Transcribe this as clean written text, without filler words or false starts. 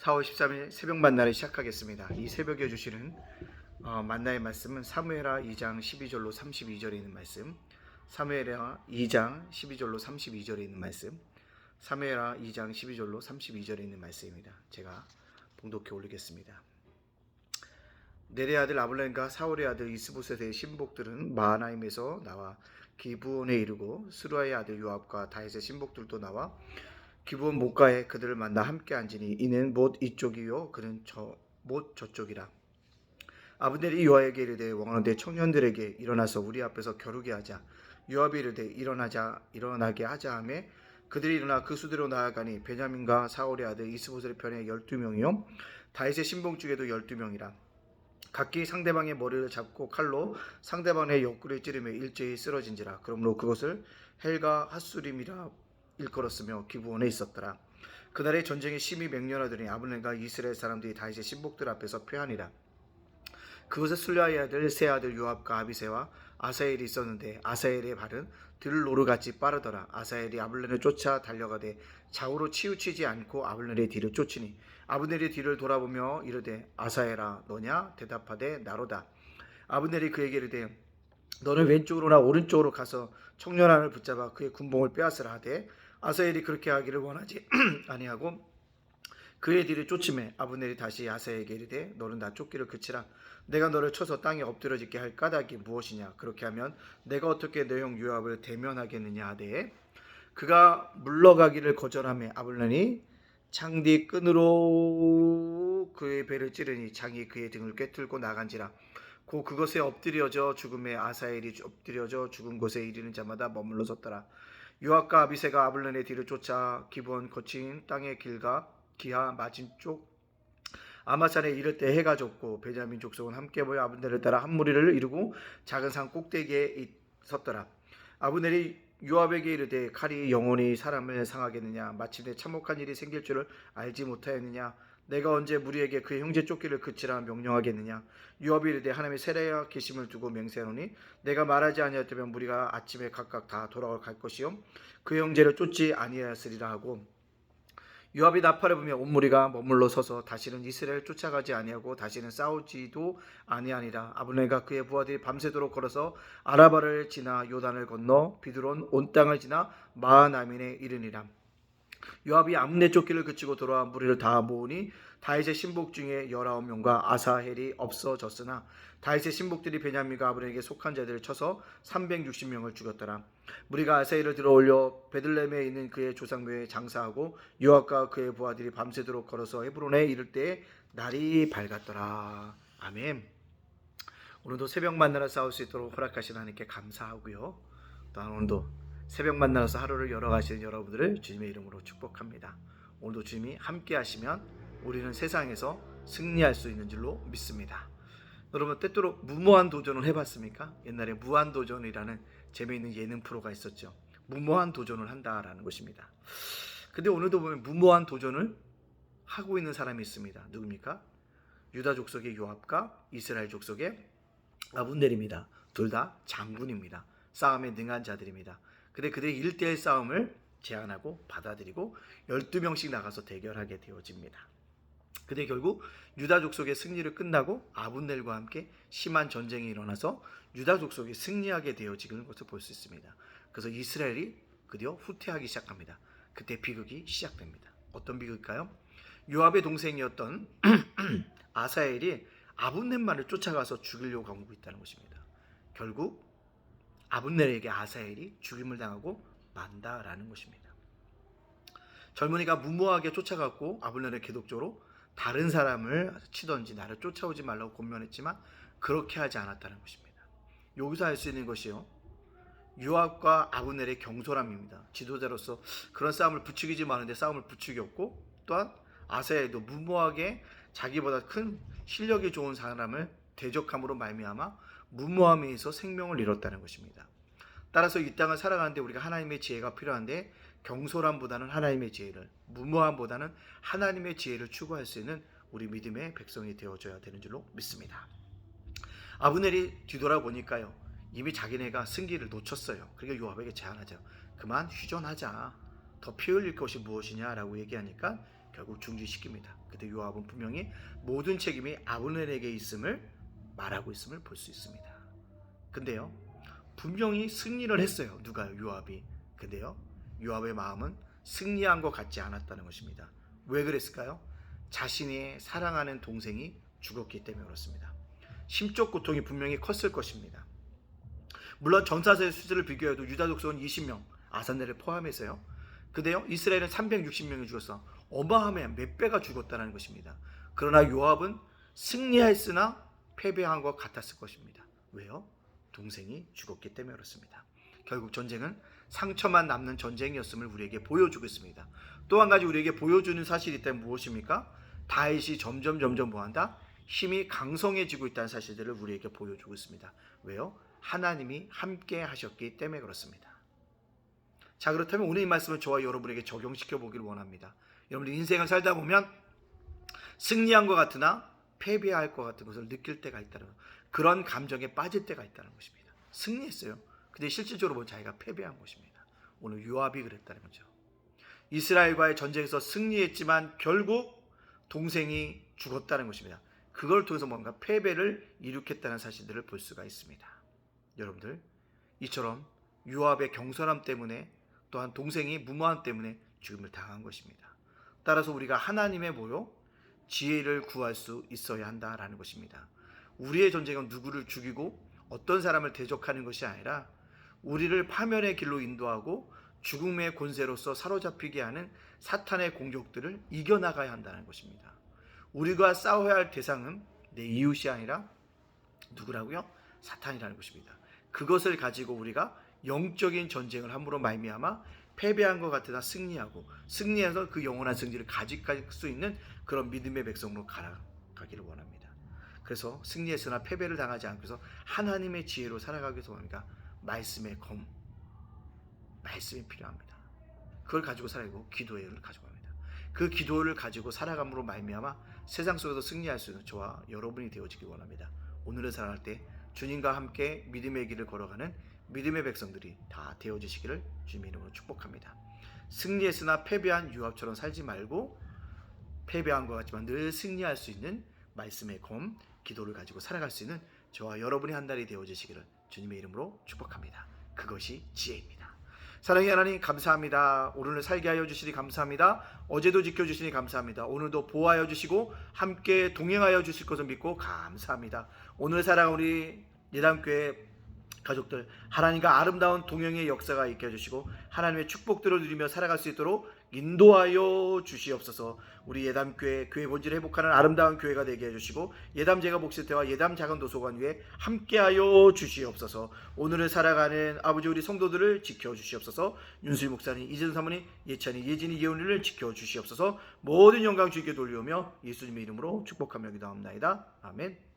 4월 13일 새벽 만나를 시작하겠습니다. 이 새벽에 주시는 만나의 말씀은 사무엘하 2장 12절로 32절에 있는 말씀, 사무엘하 2장 12절로 32절에 있는 말씀, 사무엘하 2장 12절로 32절에 있는 말씀입니다. 제가 봉독해 올리겠습니다. 넬의 아들 아블렌과 사울의 아들 이스보셋의 신복들은 마하나임에서 나와 기브온에 이르고 스루아의 아들 요압과 다윗의 신복들도 나와 기브온 못가에 그들을 만나 함께 앉으니 이는 못 이쪽이요 그는 못 저쪽이라. 아브넬이 요압에게 이르되 원하되 청년들에게 일어나서 우리 앞에서 겨루게 하자. 요압이 이르되 일어나게 하자 하매 그들이 일어나 그 수대로 나아가니 베냐민과 사울의 아들 이스보셋의 편에 12명이요 다윗의 신복 중에도 12명이라. 각기 상대방의 머리를 잡고 칼로 상대방의 옆구리를 찌르며 일제히 쓰러진지라. 그러므로 그것을 헬가 핫수림이라 일컬었으며 기브온에 있었더라. 그날의 전쟁이 심히 맹렬하더니 아브넬과 이스라엘 사람들이 다윗의 신복들 앞에서 패하니라. 그곳에 술라의 아들 세 아들 요압과 아비새와 아사엘이 있었는데 아사엘의 발은 들노루같이 빠르더라. 아사엘이 아블넬을 쫓아 달려가되 좌우로 치우치지 않고 아블넬의 뒤를 쫓으니 아브넬이 뒤를 돌아보며 이르되 아사엘아 너냐? 대답하되 나로다. 아브넬이 그에게 이르되 너는 왼쪽으로나 오른쪽으로 가서 청년안을 붙잡아 그의 군복을 빼앗으라 하되 아사엘이 그렇게 하기를 원하지 아니하고 그의 뒤를 쫓으매 아브넬이 다시 아사엘에게 이르되 너는 나 쫓기를 그치라. 내가 너를 쳐서 땅에 엎드러지게 할 까닭이 무엇이냐? 그렇게 하면 내가 어떻게 내 형 요압을 대면하겠느냐 하되 그가 물러가기를 거절하며 아브넬이 창뒤 끈으로 그의 배를 찌르니 창이 그의 등을 꿰뚫고 나간지라. 고 그것에 엎드려져 죽음에 아사엘이 엎드려져 죽은 곳에 이르는 자마다 머물러 섰더라. 요압과 아비새가 아블넬의 뒤를 쫓아 기브온 거친 땅의 길과 기하 맞은쪽 아마산에 이를 때 해가 졌고 베냐민 족속은 함께 모여 아브넬을 따라 한 무리를 이루고 작은 산 꼭대기에 섰더라. 아브넬이 요압에게 이르되 칼이 영원히 사람을 상하겠느냐? 마침내 참혹한 일이 생길 줄을 알지 못하였느냐? 내가 언제 무리에게 그의 형제 쫓기를 그치라 명령하겠느냐? 요압이 이르되 하나님의 세례와 계심을 두고 맹세하노니 내가 말하지 아니하였다면 무리가 아침에 각각 다 돌아갈 것이요 그의 형제를 쫓지 아니하였으리라 하고 요압이 나팔을 불며 온 무리가 머물러 서서 다시는 이스라엘을 쫓아가지 아니하고 다시는 싸우지도 아니하니라. 아브넬과 그의 부하들이 밤새도록 걸어서 아라바를 지나 요단을 건너 비드론 온 땅을 지나 마하나임에 이르니라. 요압이 암내 쫓기를 그치고 돌아와 무리를 다 모으니 다윗의 신복 중에 19명과 아사헬이 없어졌으나 다윗의 신복들이 베냐민과 아브넬에게 속한 자들을 쳐서 360명을 죽였더라. 무리가 아사헬을 들어올려 베들레헴에 있는 그의 조상묘에 장사하고 요압과 그의 부하들이 밤새도록 걸어서 헤브론에 이를 때 날이 밝았더라. 아멘. 오늘도 새벽 만나러 싸울 수 있도록 허락하신 하나님께 감사하고요. 또한 오늘도 새벽 만나서 하루를 열어가시는 여러분들을 주님의 이름으로 축복합니다. 오늘도 주님이 함께 하시면 우리는 세상에서 승리할 수 있는 줄로 믿습니다. 여러분 때때로 무모한 도전을 해봤습니까? 옛날에 무한도전이라는 재미있는 예능 프로가 있었죠. 무모한 도전을 한다라는 것입니다. 근데 오늘도 보면 무모한 도전을 하고 있는 사람이 있습니다. 누굽니까? 유다 족속의 요압과 이스라엘 족속의 아브넬입니다. 둘 다 장군입니다. 싸움에 능한 자들입니다. 근데 그들의 1대1 싸움을 제안하고 받아들이고 12명씩 나가서 대결하게 되어집니다. 근데 결국 유다 족속의 승리를 끝나고 아브넬과 함께 심한 전쟁이 일어나서 유다 족속이 승리하게 되어지는 것을 볼 수 있습니다. 그래서 이스라엘이 드디어 후퇴하기 시작합니다. 그때 비극이 시작됩니다. 어떤 비극일까요? 요압의 동생이었던 아사엘이 아브넬만을 쫓아가서 죽이려고 하고 있다는 것입니다. 결국 아브넬에게 아사엘이 죽임을 당하고 만다라는 것입니다. 젊은이가 무모하게 쫓아갔고 아브넬은 계속적으로 다른 사람을 치던지 나를 쫓아오지 말라고 권면했지만 그렇게 하지 않았다는 것입니다. 여기서 알 수 있는 것이요, 요압과 아브넬의 경솔함입니다. 지도자로서 그런 싸움을 부추기지 마는데 싸움을 부추겼고, 또한 아사엘도 무모하게 자기보다 큰 실력이 좋은 사람을 대적함으로 말미암아 무모함에 의해서 생명을 잃었다는 것입니다. 따라서 이 땅을 살아가는데 우리가 하나님의 지혜가 필요한데 경솔함보다는 하나님의 지혜를, 무모함보다는 하나님의 지혜를 추구할 수 있는 우리 믿음의 백성이 되어줘야 되는 줄로 믿습니다. 아브넬이 뒤돌아보니까요, 이미 자기네가 승기를 놓쳤어요. 그러니까 요압에게 제안하죠. 그만 휴전하자. 더 피 흘릴 것이 무엇이냐라고 얘기하니까 결국 중지시킵니다. 그때 요압은 분명히 모든 책임이 아브넬에게 있음을 말하고 있음을 볼 수 있습니다. 근데요, 분명히 승리를 했어요. 누가요? 요압이. 근데요, 요압의 마음은 승리한 것 같지 않았다는 것입니다. 왜 그랬을까요? 자신이 사랑하는 동생이 죽었기 때문에 그렇습니다. 심적 고통이 분명히 컸을 것입니다. 물론 전사의 수를 비교해도 유다 족속은 20명, 아사넬을 포함해서요. 근데요, 이스라엘은 360명이 죽었어. 어마어마한 몇 배가 죽었다는 것입니다. 그러나 요압은 승리했으나 패배한 것 같았을 것입니다. 왜요? 동생이 죽었기 때문에 그렇습니다. 결국 전쟁은 상처만 남는 전쟁이었음을 우리에게 보여주고 있습니다. 또 한 가지 우리에게 보여주는 사실이 있다면 무엇입니까? 다윗이 점점 뭐한다? 힘이 강성해지고 있다는 사실들을 우리에게 보여주고 있습니다. 왜요? 하나님이 함께 하셨기 때문에 그렇습니다. 자, 그렇다면 오늘 이 말씀을 저와 여러분에게 적용시켜 보기를 원합니다. 여러분들 인생을 살다 보면 승리한 것 같으나 패배할 것 같은 것을 느낄 때가 있다는, 그런 감정에 빠질 때가 있다는 것입니다. 승리했어요. 근데 실질적으로 보면 자기가 패배한 것입니다. 오늘 요압이 그랬다는 거죠. 이스라엘과의 전쟁에서 승리했지만 결국 동생이 죽었다는 것입니다. 그걸 통해서 뭔가 패배를 일으켰다는 사실들을 볼 수가 있습니다. 여러분들, 이처럼 요압의 경솔함 때문에, 또한 동생이 무모함 때문에 죽음을 당한 것입니다. 따라서 우리가 하나님의 지혜를 구할 수 있어야 한다라는 것입니다. 우리의 전쟁은 누구를 죽이고 어떤 사람을 대적하는 것이 아니라 우리를 파멸의 길로 인도하고 죽음의 권세로서 사로잡히게 하는 사탄의 공격들을 이겨나가야 한다는 것입니다. 우리가 싸워야 할 대상은 내 이웃이 아니라 누구라고요? 사탄이라는 것입니다. 그것을 가지고 우리가 영적인 전쟁을 함으로 말미암아 패배한 것 같으나 승리하고, 승리해서 그 영원한 승리를 가질 수 있는 그런 믿음의 백성으로 가기를 원합니다. 그래서 승리했으나 패배를 당하지 않고 해서 하나님의 지혜로 살아가기 위해서 뭡니까? 말씀이 필요합니다. 그걸 가지고 살아가고 기도를 가지고 합니다. 그 기도를 가지고 살아감으로 말미암아 세상 속에서 승리할 수 있는 저와 여러분이 되어지길 원합니다. 오늘을 살아갈 때 주님과 함께 믿음의 길을 걸어가는 믿음의 백성들이 다 되어지시기를 주님의 이름으로 축복합니다. 승리했으나 패배한 요압처럼 살지 말고 패배한 것 같지만 늘 승리할 수 있는 말씀의 기도를 가지고 살아갈 수 있는 저와 여러분의 한 달이 되어지시기를 주님의 이름으로 축복합니다. 그것이 지혜입니다. 사랑의 하나님, 감사합니다. 오늘을 살게 하여 주시니 감사합니다. 어제도 지켜주시니 감사합니다. 오늘도 보호하여 주시고 함께 동행하여 주실 것을 믿고 감사합니다. 오늘 살아간 우리 예담교회 가족들, 하나님과 아름다운 동행의 역사가 있게 해주시고 하나님의 축복들을 누리며 살아갈 수 있도록 인도하여 주시옵소서. 우리 예담교회, 교회 본질을 회복하는 아름다운 교회가 되게 해주시고 예담 제가 목실대와 예담 작은 도서관 위에 함께하여 주시옵소서. 오늘을 살아가는 아버지 우리 성도들을 지켜주시옵소서. 윤수희 목사님, 이재준 사모님, 예찬이, 예진이, 예훈이를 지켜주시옵소서. 모든 영광 주님께 돌려오며 예수님의 이름으로 축복하며 기도합니다. 아멘.